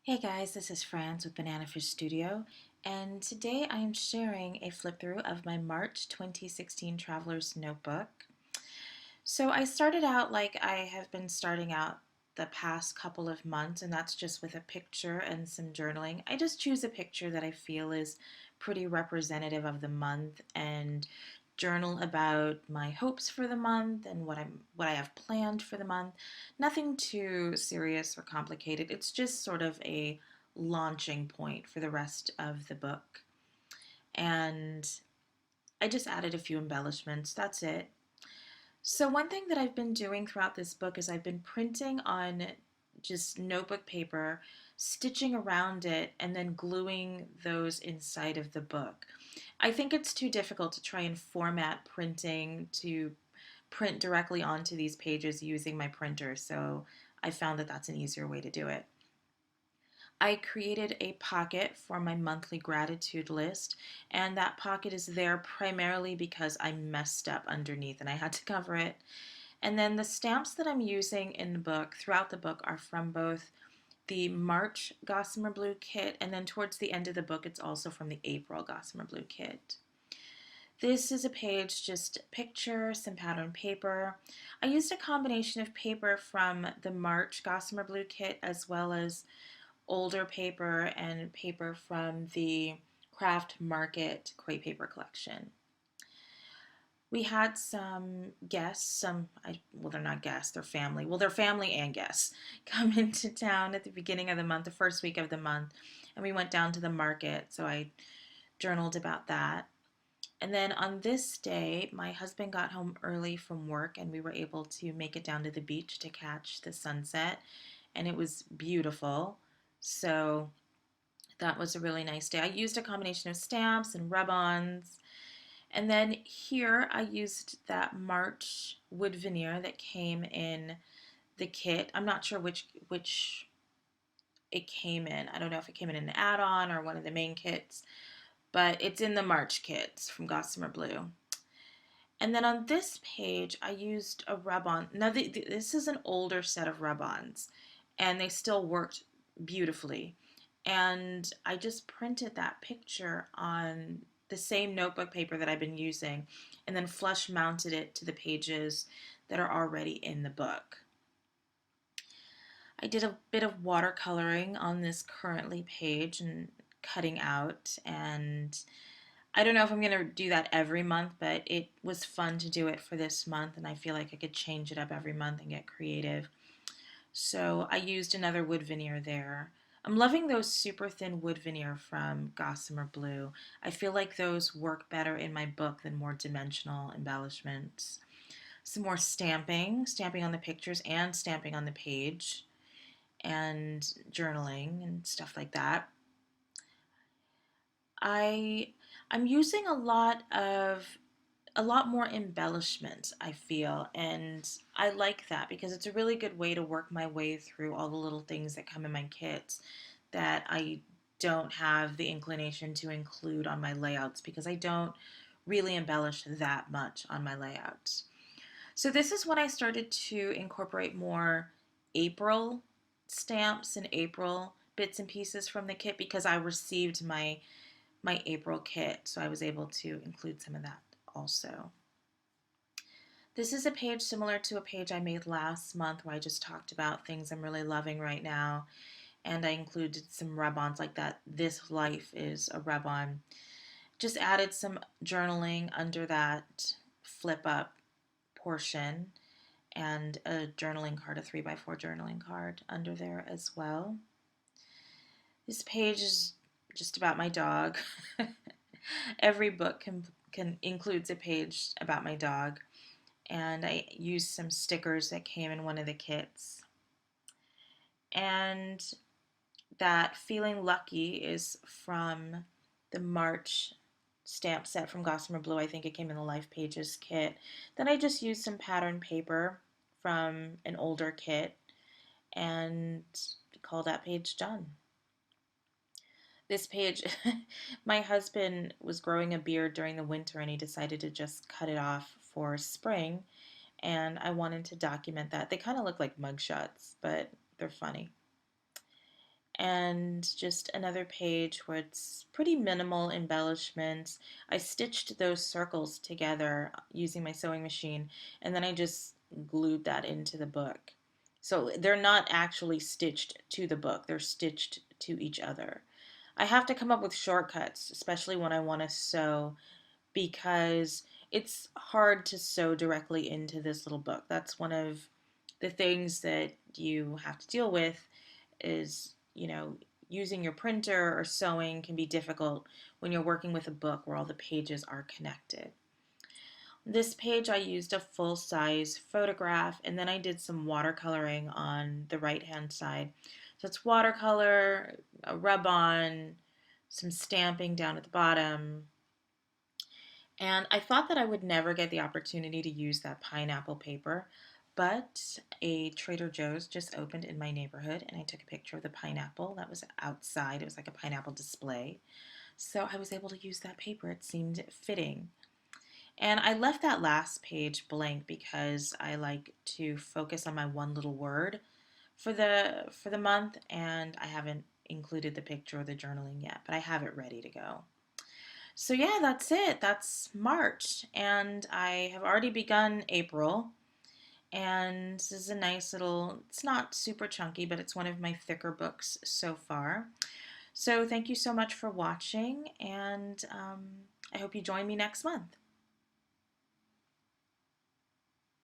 Hey guys, this is Franz with Banana Fish Studio, and today I am sharing a flip through of my March 2016 Traveler's Notebook. So I started out like I have been starting out the past couple of months, and that's just with a picture and some journaling. I just choose a picture that I feel is pretty representative of the month and journal about my hopes for the month and what I have planned for the month. Nothing too serious or complicated. It's just sort of a launching point for the rest of the book. And I just added a few embellishments. That's it. So, one thing that I've been doing throughout this book is I've been printing on just notebook paper, stitching around it, and then gluing those inside of the book. I think it's too difficult to try and format printing to print directly onto these pages using my printer, so I found that that's an easier way to do it. I created a pocket for my monthly gratitude list, and that pocket is there primarily because I messed up underneath and I had to cover it. And then the stamps that I'm using in the book, throughout the book, are from both the March Gossamer Blue kit, and then towards the end of the book, it's also from the April Gossamer Blue kit. This is a page, just picture, some pattern paper. I used a combination of paper from the March Gossamer Blue kit as well as older paper and paper from the Craft Market Crate Paper collection. We had some guests, well, they're not guests, they're family. Well, they're family and guests come into town at the beginning of the month, the first week of the month, and we went down to the market. So I journaled about that. And then on this day, my husband got home early from work and we were able to make it down to the beach to catch the sunset. And it was beautiful. So that was a really nice day. I used a combination of stamps and rub-ons. And then here I used that March wood veneer that came in the kit. I'm not sure which it came in. I don't know if it came in an add-on or one of the main kits, but it's in the March kits from Gossamer Blue. And then on this page, I used a rub-on. Now, this is an older set of rub-ons, and they still worked beautifully. And I just printed that picture on the same notebook paper that I've been using, and then flush mounted it to the pages that are already in the book. I did a bit of watercoloring on this currently page and cutting out, and I don't know if I'm going to do that every month, but it was fun to do it for this month, and I feel like I could change it up every month and get creative. So I used another wood veneer there. I'm loving those super thin wood veneer from Gossamer Blue. I feel like those work better in my book than more dimensional embellishments. Some more stamping on the pictures and stamping on the page, and journaling and stuff like that. I I'm using a lot more embellishment, I feel, and I like that because it's a really good way to work my way through all the little things that come in my kits that I don't have the inclination to include on my layouts because I don't really embellish that much on my layouts. So this is when I started to incorporate more April stamps and April bits and pieces from the kit because I received my April kit, so I was able to include some of that also. This is a page similar to a page I made last month where I just talked about things I'm really loving right now, and I included some rub-ons like that. This Life is a rub-on. Just added some journaling under that flip up portion and a journaling card, a 3x4 journaling card under there as well. This page is just about my dog. Every book can includes a page about my dog, and I used some stickers that came in one of the kits. And that Feeling Lucky is from the March stamp set from Gossamer Blue. I think it came in the Life Pages kit. Then I just used some pattern paper from an older kit and call that page done. This page, my husband was growing a beard during the winter and he decided to just cut it off for spring, and I wanted to document that. They kind of look like mugshots, but they're funny. and just another page where it's pretty minimal embellishments. I stitched those circles together using my sewing machine, and then I just glued that into the book. So they're not actually stitched to the book, they're stitched to each other. I have to come up with shortcuts, especially when I want to sew, because it's hard to sew directly into this little book. That's one of the things that you have to deal with is, using your printer or sewing can be difficult when you're working with a book where all the pages are connected. This page I used a full-size photograph, and then I did some watercoloring on the right-hand side. So it's watercolor, a rub-on, some stamping down at the bottom, and I thought that I would never get the opportunity to use that pineapple paper, but a Trader Joe's just opened in my neighborhood, and I took a picture of the pineapple that was outside. It was like a pineapple display. So I was able to use that paper. It seemed fitting. And I left that last page blank because I like to focus on my one little word for the month, and I haven't included the picture or the journaling yet, but I have it ready to go. So yeah, that's it. That's March, and I have already begun April. And this is a nice little, it's not super chunky, but it's one of my thicker books so far. So thank you so much for watching, and I hope you join me next month.